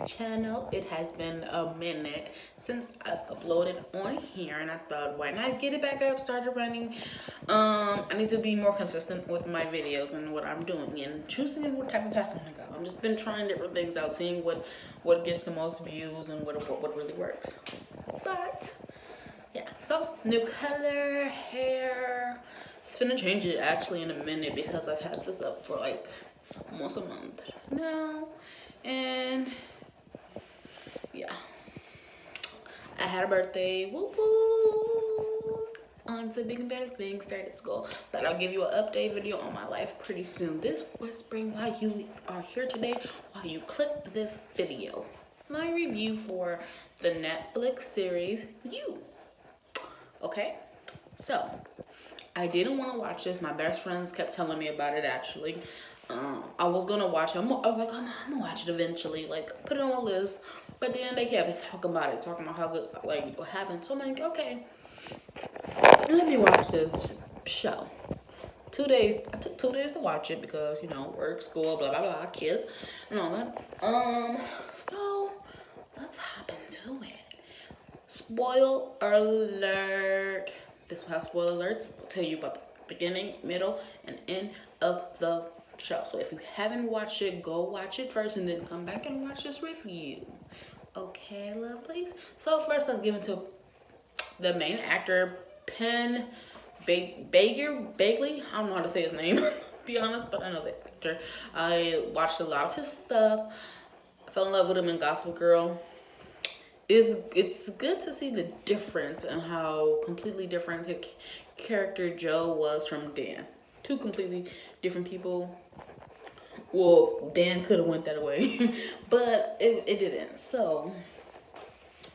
channel. It has been a minute since I've uploaded on here, and I thought, why not get it back up, started running. I need to be more consistent with my videos and what I'm doing and choosing what type of path I'm gonna go. I've just been trying different things out, seeing what gets the most views and what really works. But yeah, so new color, hair. It's finna change it actually in a minute because I've had this up for like almost a month now. And yeah, I had a birthday. Woo woo. On to big and better things. Started school, but I'll give you an update video on my life pretty soon. This whispering while you are here today, while you click this video, my review for the Netflix series You. Okay, so I didn't want to watch this. My best friends kept telling me about it actually. I was gonna watch it. I was like, I'm gonna watch it eventually. Like, put it on my list. But then they kept talking about it, talking about how good, like, what happened. So I'm like, okay, let me watch this show. 2 days. I took 2 days to watch it because work, school, blah blah blah, kids, and all that. So let's hop into it. Spoiler alert. This will have spoiler alerts. I'll tell you about the beginning, middle, and end of the show. So if you haven't watched it, go watch it first and then come back and watch this review. Okay, lovelies. So first, let's get into the main actor, Penn Bagley. I don't know how to say his name, to be honest, but I know the actor. I watched a lot of his stuff. I fell in love with him in Gossip Girl. It's good to see the difference and how completely different his character Joe was from Dan. Two completely different people. Well, Dan could have went that way, but it didn't. So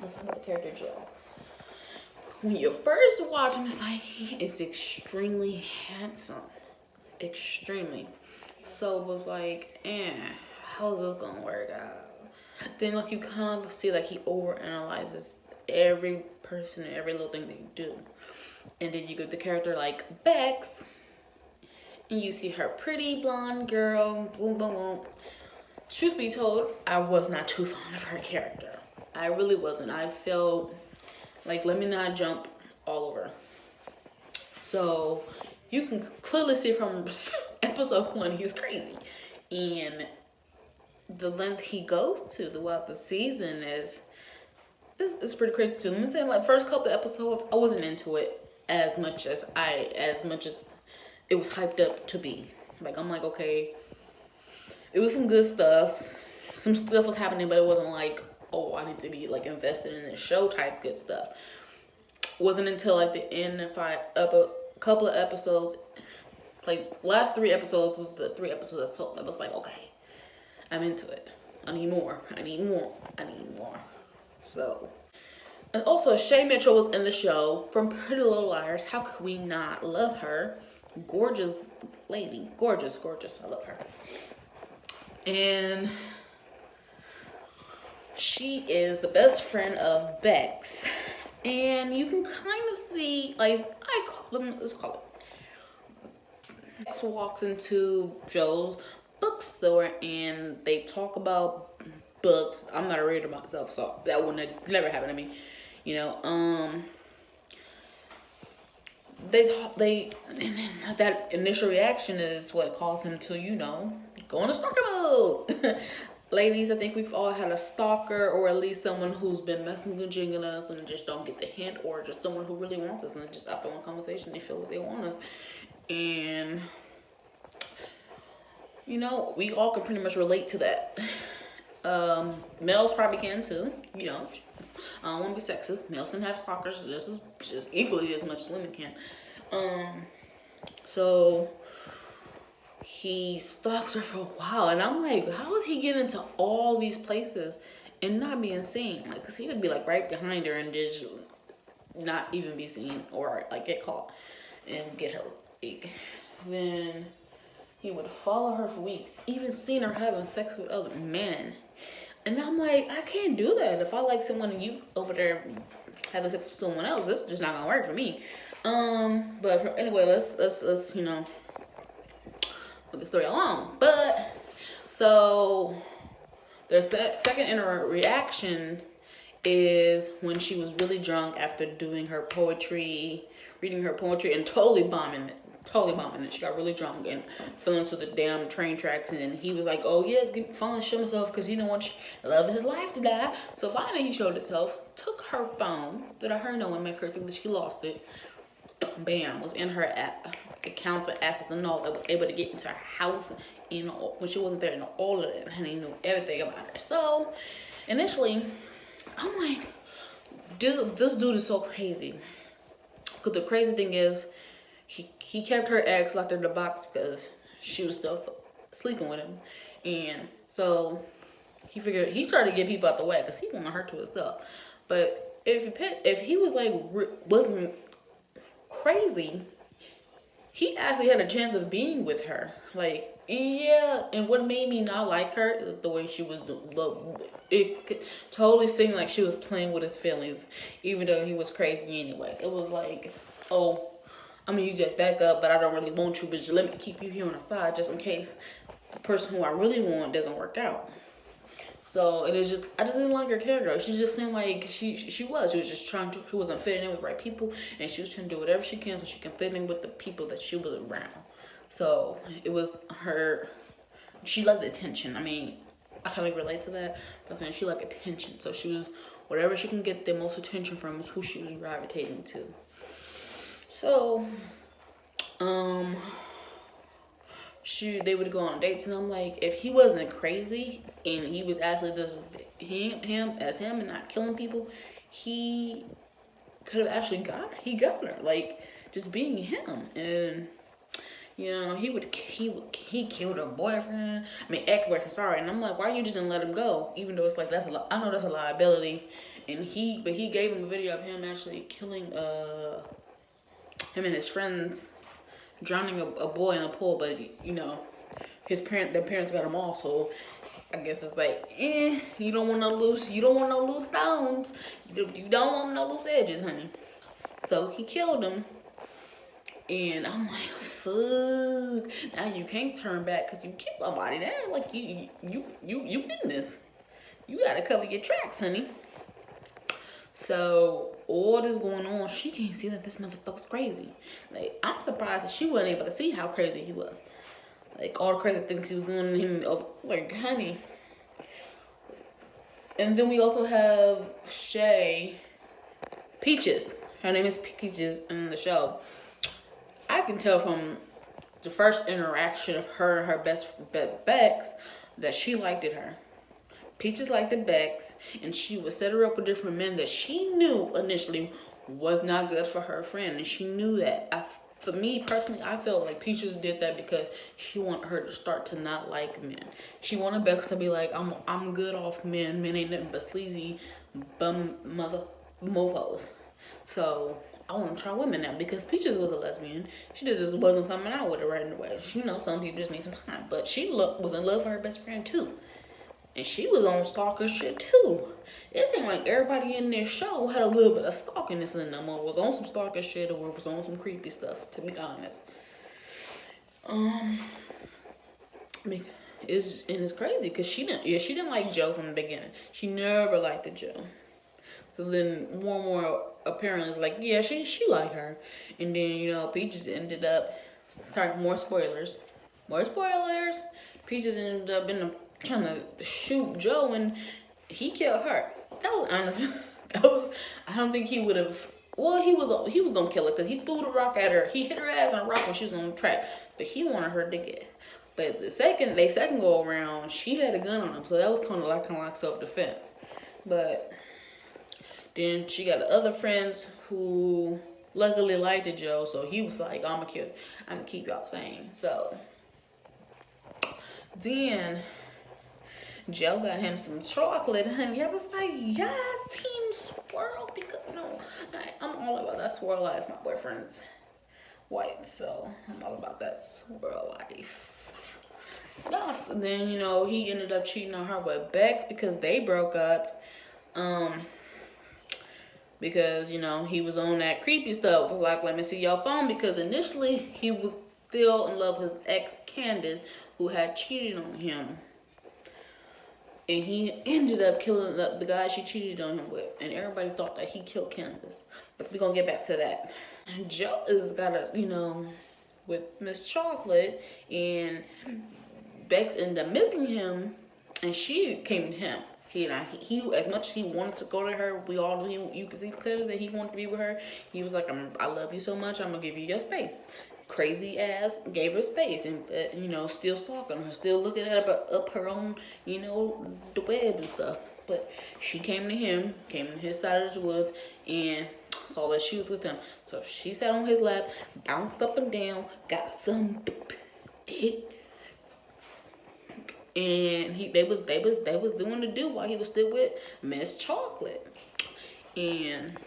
let's talk about the character Joe. When you first watch him, it's like it's extremely handsome, extremely. So it was like, how's this gonna work out? Then like you kind of see like he overanalyzes every person and every little thing they do. And then you get the character like Bex, and you see her pretty blonde girl, boom boom boom. Truth be told, I was not too fond of her character. I really wasn't. I felt like, let me not jump all over. So you can clearly see from episode 1 he's crazy. And the length he goes to throughout the season is pretty crazy too. Let me say, like, first couple episodes, I wasn't into it as much as it was hyped up to be. Like, I'm like, okay, it was some good stuff. Some stuff was happening, but it wasn't like, oh, I need to be like invested in this show type good stuff. Wasn't until like the end of a couple of episodes, like last 3 episodes was the 3 episodes I was like, okay, I'm into it. I need more. I need more. I need more. So, and also Shay Mitchell was in the show from Pretty Little Liars. How could we not love her? Gorgeous lady. Gorgeous, gorgeous. I love her. And she is the best friend of Bex. And you can kind of see, like, let's call it. Bex walks into Joe's bookstore and they talk about books. I'm not a reader myself, so that would never happen to me. That initial reaction is what caused him to, go into stalker mode. Ladies, I think we've all had a stalker, or at least someone who's been messaging us and just don't get the hint, or just someone who really wants us and just after one conversation they feel like they want us. And we all can pretty much relate to that. Males probably can too. I don't want to be sexist. Males can have stalkers just equally as much as women can. So he stalks her for a while, and I'm like, how is he getting to all these places and not being seen? Like, cause he would be like right behind her and just not even be seen or like get caught and get her. Then he would follow her for weeks, even seen her having sex with other men. And I'm like, I can't do that. If I like someone and you over there having sex with someone else, this is just not gonna work for me. But anyway, let's move the story along. But so The second interaction is when she was really drunk after doing her poetry, reading her poetry, and totally bombing it. Totally bombing it. She got really drunk and fell into the damn train tracks, and then he was like, oh yeah, finally show himself because he didn't want the love of his life to die. So finally he showed himself, took her phone, without her knowing, make her think that she lost it. Bam, was in her account of assets and all that, was able to get into her house, you know, when she wasn't there, and all of that, and he knew everything about her. So initially, I'm like, this dude is so crazy. Because the crazy thing is, he kept her ex locked in the box because she was still sleeping with him. And so he figured, he started to get people out the way because he wanted her to himself. But if he was like, wasn't crazy, he actually had a chance of being with her. Like, yeah, and what made me not like her is the way she was doing. It totally seemed like she was playing with his feelings, even though he was crazy anyway. It was like, oh, I'm gonna use you as backup, but I don't really want you, but just let me keep you here on the side just in case the person who I really want doesn't work out. So it is just, I just didn't like her character. She just seemed like she was just trying to, she wasn't fitting in with the right people, and she was trying to do whatever she can so she can fit in with the people that she was around. So it was her, she liked attention. I mean, I kind of relate to that, but I'm saying she liked attention. So she was, whatever she can get the most attention from is who she was gravitating to. So, they would go on dates, and I'm like, if he wasn't crazy and he was actually just him and not killing people, he could have actually got her, like just being him. And you know, he killed her boyfriend, ex-boyfriend, sorry. And I'm like, why you just didn't let him go, even though it's like, I know that's a liability. And he gave him a video of him actually killing him and his friends drowning a boy in a pool, but you know, their parents got him off, so I guess it's like, you don't want no loose stones, you don't want no loose edges, honey. So he killed him, and I'm like, fuck. Now you can't turn back because you killed somebody. Now, like you in this, you gotta cover your tracks, honey. So all this going on, she can't see that this motherfucker's crazy. Like, I'm surprised that she wasn't able to see how crazy he was. Like, all the crazy things he was doing to him, like, honey. And then we also have Peaches. Her name is Peaches in the show. I can tell from the first interaction of her and her best Bex that she liked her. Peaches liked the Bex, and she would set her up with different men that she knew initially was not good for her friend, and she knew that. For me personally, I felt like Peaches did that because she wanted her to start to not like men. She wanted Bex to be like, I'm good off men. Men ain't nothing but sleazy bum mother mofos. So I want to try women now because Peaches was a lesbian. She just wasn't coming out with it right away. You know, some people just need some time, but she was in love with her best friend too. And she was on stalker shit too. It seemed like everybody in this show had a little bit of stalkiness in them, or was on some stalker shit, or was on some creepy stuff, to be honest. It's crazy because she didn't like Joe from the beginning. She never liked the Joe. So then more apparently it's like, yeah, she liked her. And then, you know, Peaches ended up, more spoilers. Peaches ended up trying to shoot Joe, and he killed her. That was honest. I don't think he would have. Well, he was gonna kill her because he threw the rock at her. He hit her ass on a rock when she was on the track, but he wanted her to get. But the second go around, she had a gun on him, so that was kind of like self-defense. But then she got other friends who luckily liked Joe, so he was like, I'm gonna keep y'all sane. So then Joe got him some chocolate, honey. I was like, yes, team swirl, because you know I'm all about that swirl life. My boyfriend's white, so I'm all about that swirl life. Yes, and then you know he ended up cheating on her with Bex because they broke up. Because you know he was on that creepy stuff, like let me see your phone, because initially he was still in love with his ex Candace, who had cheated on him. And he ended up killing the guy she cheated on him with. And everybody thought that he killed Candace. But we're going to get back to that. And Joe is got a, you know, with Miss Chocolate. And Bex ended up missing him. And she came to him. He as much as he wanted to go to her, we all knew you could see clearly that he wanted to be with her. He was like, I love you so much, I'm going to give you your space. Crazy ass gave her space, and you know, still stalking her, still looking at her up her own, you know, the web and stuff. But she came to him, came to his side of the woods, and saw that she was with him. So she sat on his lap, bounced up and down, got some dick, and they was doing the do while he was still with Miss Chocolate, and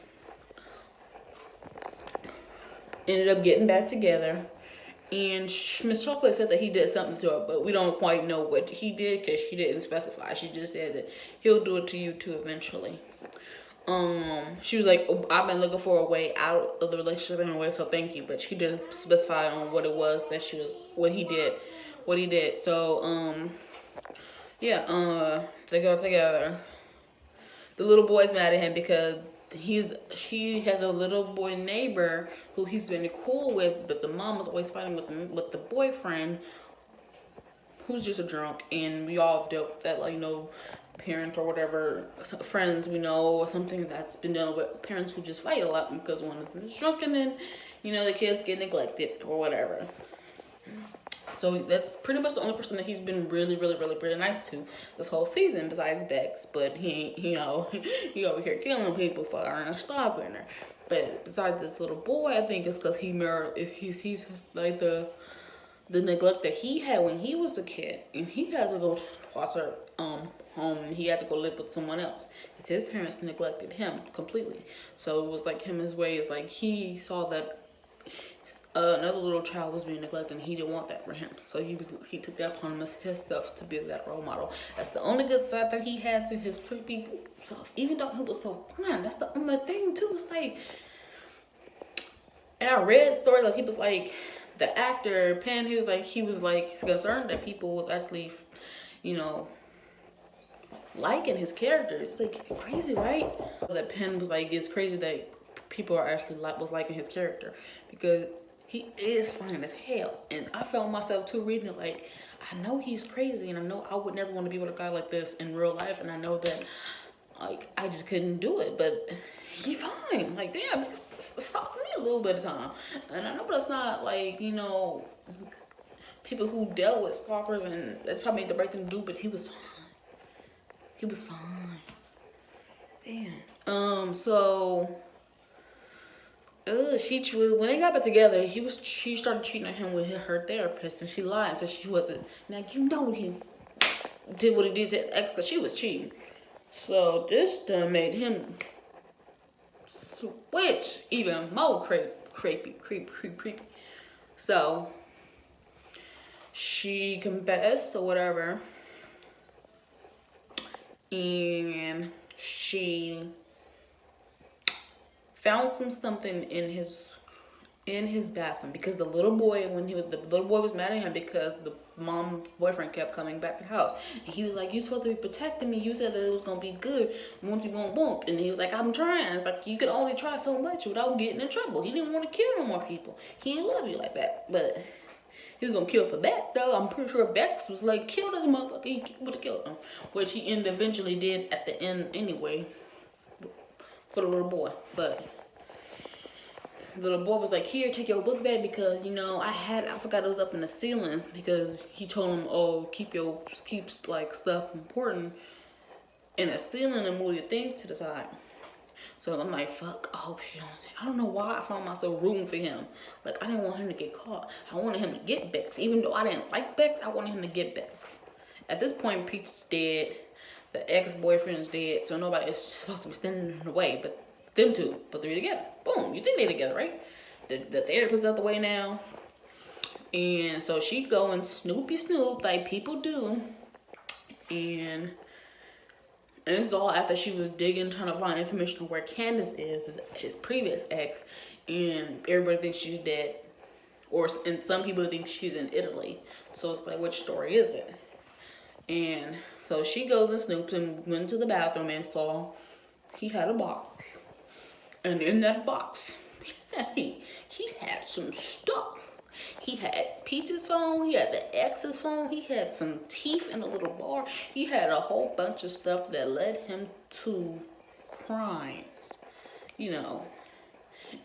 ended up getting back together. And Miss Chocolate said that he did something to her, but we don't quite know what he did because she didn't specify. She just said that he'll do it to you too eventually. She was like, oh, I've been looking for a way out of the relationship anyway, so thank you. But she didn't specify on what it was that what he did. So, yeah, they go together. The little boy's mad at him because she has a little boy neighbor who he's been cool with, but the mom was always fighting with the boyfriend, who's just a drunk. And we all have dealt with that, like, you know, parent or whatever, friends we know or something that's been dealing with parents who just fight a lot because one of them is drunk, and then, you know, the kids get neglected or whatever. So that's pretty much the only person that he's been really nice to this whole season, besides Bex. But he over here killing people for her and stopping her. But besides this little boy, I think it's because he sees like the neglect that he had when he was a kid, and he has to go to foster home, and he had to go live with someone else because his parents neglected him completely. So it was like his way is like he saw that another little child was being neglected, and he didn't want that for him. So he took that upon himself to be that role model. That's the only good side that he had to his creepy self. Even though he was so fine, that's the only thing too. It's like, and I read stories like he was like the actor Penn. He was like concerned that people was actually, you know, liking his character. It's like crazy, right? That Penn was like, it's crazy that people are actually liking his character because he is fine as hell. And I found myself too reading it like, I know he's crazy, and I know I would never want to be with a guy like this in real life, and I know that like I just couldn't do it, but he's fine. Like, damn, stalk me a little bit of time. And I know that's not like, you know, people who dealt with stalkers, and that's probably the right thing to do, but he was fine. He was fine. Damn. So when they got back together, she started cheating on him with her therapist, and she lied and said she wasn't. Now you know he did what he did to his ex because she was cheating. So this done made him switch even more creepy. So she confessed or whatever, and she found something in his bathroom because the little boy was mad at him because the mom's boyfriend kept coming back to the house, and he was like, "You supposed to be protecting me. You said that it was gonna be good. Won't you won't." And he was like, "I'm trying." It's like, you could only try so much without getting in trouble. He didn't want to kill no more people. He didn't love you like that, but he was gonna kill for Bex though. I'm pretty sure Bex was like, killed this motherfucker. He would have killed him, which he eventually did at the end anyway for the little boy. But the little boy was like, "Here, take your book back because, you know, I forgot it was up in the ceiling," because he told him, "Oh, keep like stuff important in the ceiling and move your things to the side." So I'm like, fuck, I hope she don't say. I don't know why I found myself rooting for him. Like, I didn't want him to get caught. I wanted him to get Bex. Even though I didn't like Bex, I wanted him to get Bex. At this point, Peach's dead. The ex-boyfriend is dead. So nobody is supposed to be standing in the way but them two. But they're together. Boom. You think they're together, right? The therapist's out the way now. And so she going snoopy snoop like people do. And it's all after she was digging, trying to find information on where Candace is, his previous ex, and everybody thinks she's dead, and some people think she's in Italy. So it's like, which story is it? And so she goes and snoops and went to the bathroom and saw he had a box. And in that box, he had some stuff. He had Peach's phone, he had the ex's phone, he had some teeth in a little bar. He had a whole bunch of stuff that led him to crimes, you know.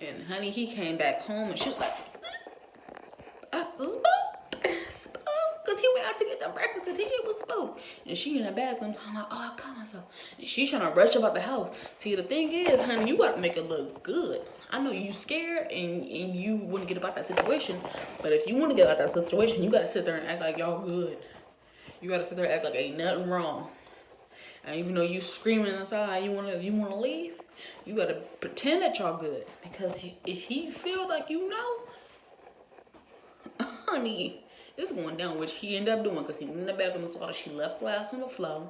And honey, he came back home and she was like, spooked, because he went out to get the breakfast and he was spooked. And she in the bathroom talking like, oh, I caught myself. And she's trying to rush about the house. See, the thing is, honey, you got to make it look good. I know you scared and you want to get about that situation, but if you want to get out that situation, you got to sit there and act like y'all good. You got to sit there and act like ain't nothing wrong. And even though you screaming inside, you want to leave, you got to pretend that y'all good. Because if he feel like you know, honey, it's going down, which he ended up doing because he went in the bathroom and saw that she left glass on the floor,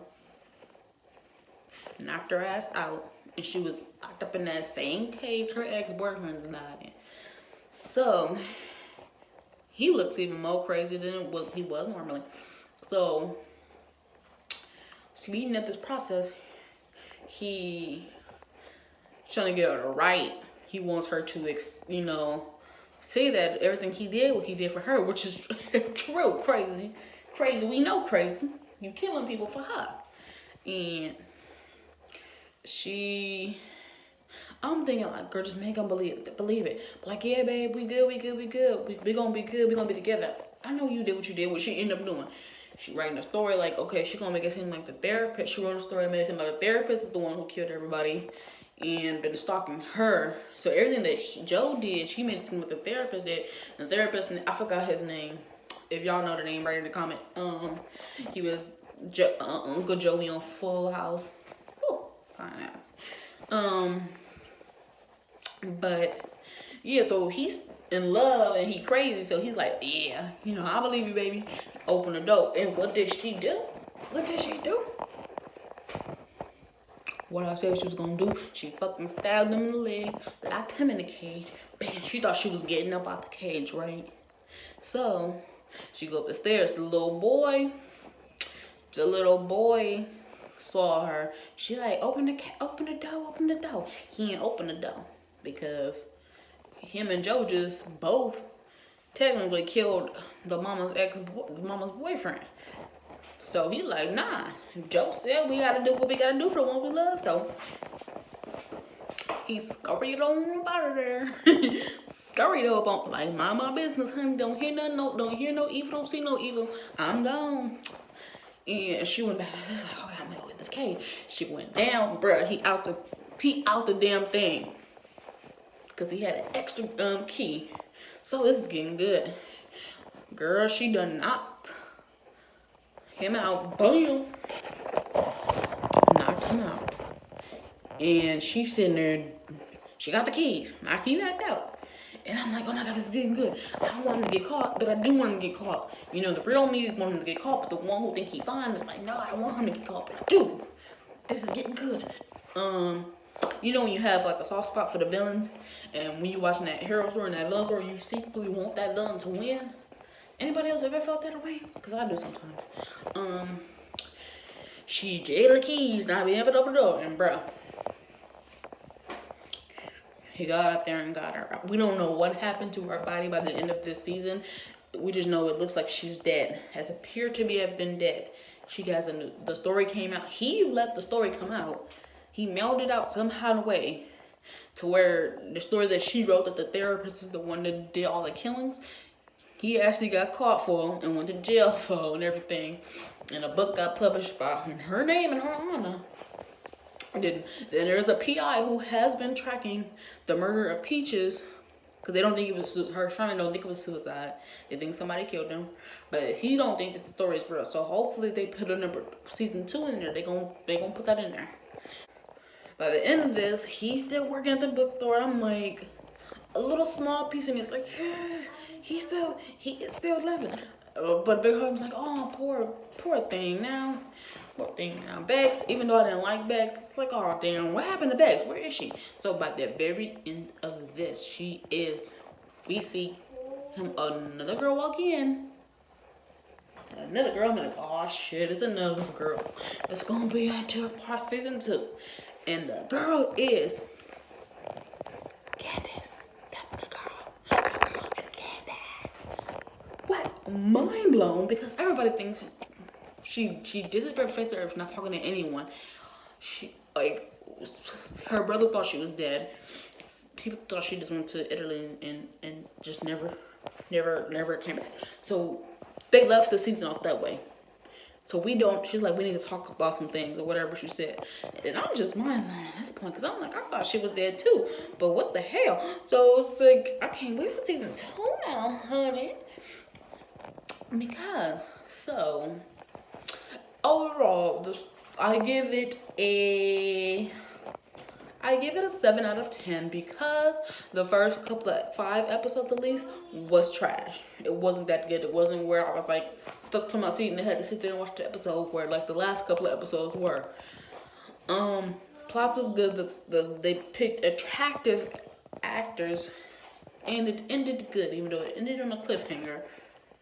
knocked her ass out, and she was locked up in that same cage her ex-boyfriend died in. So he looks even more crazy than he was normally. So speeding up this process, he trying to get her to write. He wants her to, you know, say that everything he did, what he did for her, which is true. Crazy. We know crazy. You killing people for her. And I'm thinking like, girl, just make them believe it. But like, yeah, babe, we good. We gonna be good. We gonna be together. I know you did what you did. What she ended up doing, she writing a story like, okay, she gonna make it seem like the therapist. She wrote a story, made it seem like the therapist is the one who killed everybody and been stalking her. So everything that Joe did, she made it seem like the therapist did. The therapist, I forgot his name. If y'all know the name, write in the comment. He was Uncle Joey on Full House. Ooh, fine ass. But yeah, so he's in love and he crazy, so he's like, yeah, you know, I believe you, baby. Open the door. And what did she do? What I said she was gonna do, she fucking stabbed him in the leg, locked him in the cage. Bam, she thought she was getting up out the cage, right? So she go up the stairs. The little boy saw her. She like, open the door. He ain't open the door because him and Joe just both technically killed the mama's boyfriend. So he like, nah. Joe said we gotta do what we gotta do for the one we love. So he scurried on out of there. Scurried up on like, mind my business, honey. Don't hear nothing. Don't hear no evil. Don't see no evil. I'm gone. And she went back. It's like, okay, I'm gonna go get this cage. She went down, bruh. He out the damn thing. Cause he had an extra key. So this is getting good. Girl, she done knocked him out. Boom. Knocked him out. And she's sitting there. She got the keys. Knocked him back out. And I'm like, oh my God, this is getting good. I don't want him to get caught, but I do want him to get caught. You know, the real me want him to get caught, but the one who think he fine is like, no, I don't want him to get caught, but I do. This is getting good. You know when you have like a soft spot for the villains, and when you watching that hero story and that villain story, you secretly want that villain to win. Anybody else ever felt that way? Because I do sometimes. She jailed the keys, not being able to open the door, and bruh, he got up there and got her. We don't know what happened to her body by the end of this season. We just know it looks like she's dead. Has appeared to have been dead. She has the story came out. He let the story come out. He mailed it out somehow in a way to where the story that she wrote, that the therapist is the one that did all the killings, he actually got caught for and went to jail for and everything. And a book got published by her name and her honor. Then there's a PI who has been tracking the murder of Peaches, because they don't think it was her family don't think it was suicide. They think somebody killed them, but he don't think that the story is real. So hopefully they put a number season 2 in there. They gonna put that in there. By the end of this, he's still working at the bookstore. I'm like, a little small piece, and he's like, yes, he is still living. But Big Homie's like, oh, poor thing now. Poor thing now. Bex, even though I didn't like Bex, it's like, oh damn, what happened to Bex? Where is she? So by the very end of this, we see him, another girl walk in. Another girl, I'm like, oh shit, it's another girl. It's gonna be until part season 2. And the girl is Candace. That's the girl. The girl is Candace. What? Mind blown, because everybody thinks she disappeared face to earth, not talking to anyone. She, like, her brother thought she was dead. People thought she just went to Italy and just never came back. So they left the season off that way. So she's like, we need to talk about some things or whatever she said. And I'm just mind blown at this point, because I'm like, I thought she was dead too. But what the hell? So it's like, I can't wait for season 2 now, honey. Because, so, overall, I give it a 7 out of 10, because the first couple of 5 episodes at least was trash. It wasn't that good. It wasn't where I was like stuck to my seat and I had to sit there and watch the episode, where like the last couple of episodes were. Plots was good. They picked attractive actors, and it ended good, even though it ended on a cliffhanger.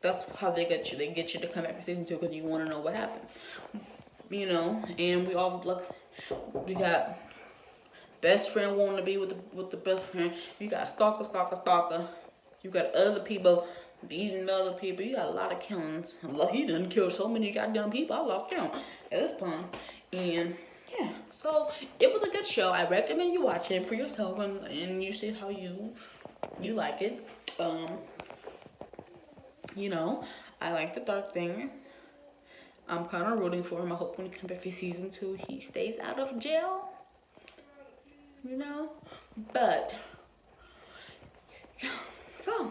That's how they get you. They get you to come back for season 2 because you want to know what happens. You know, and we got best friend wanting to be with the best friend. You got stalker. You got other people beating other people. You got a lot of killings. He done killed so many goddamn people. I lost count at this point. And yeah, so it was a good show. I recommend you watch it for yourself and you see how you like it. You know, I like the dark thing. I'm kind of rooting for him. I hope when he comes back for season 2, he stays out of jail. You know, but so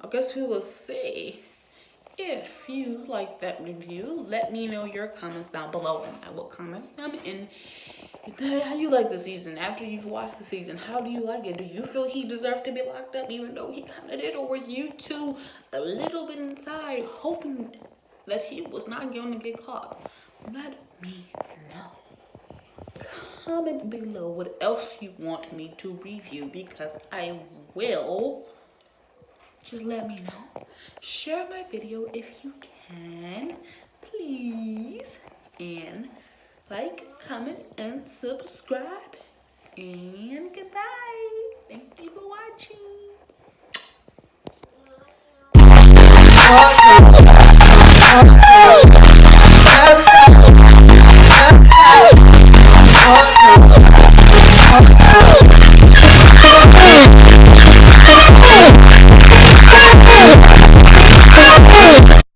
I guess we will see. If you like that review, let me know your comments down below, and I will comment them and tell me how you like the season. After you've watched the season, how do you like it? Do you feel he deserved to be locked up, even though he kind of did, or were you too a little bit inside hoping that he was not going to get caught? Let me know. Comment below what else you want me to review, because I will. Just let me know. Share my video if you can, please. And like, comment, and subscribe. And goodbye. Thank you for watching.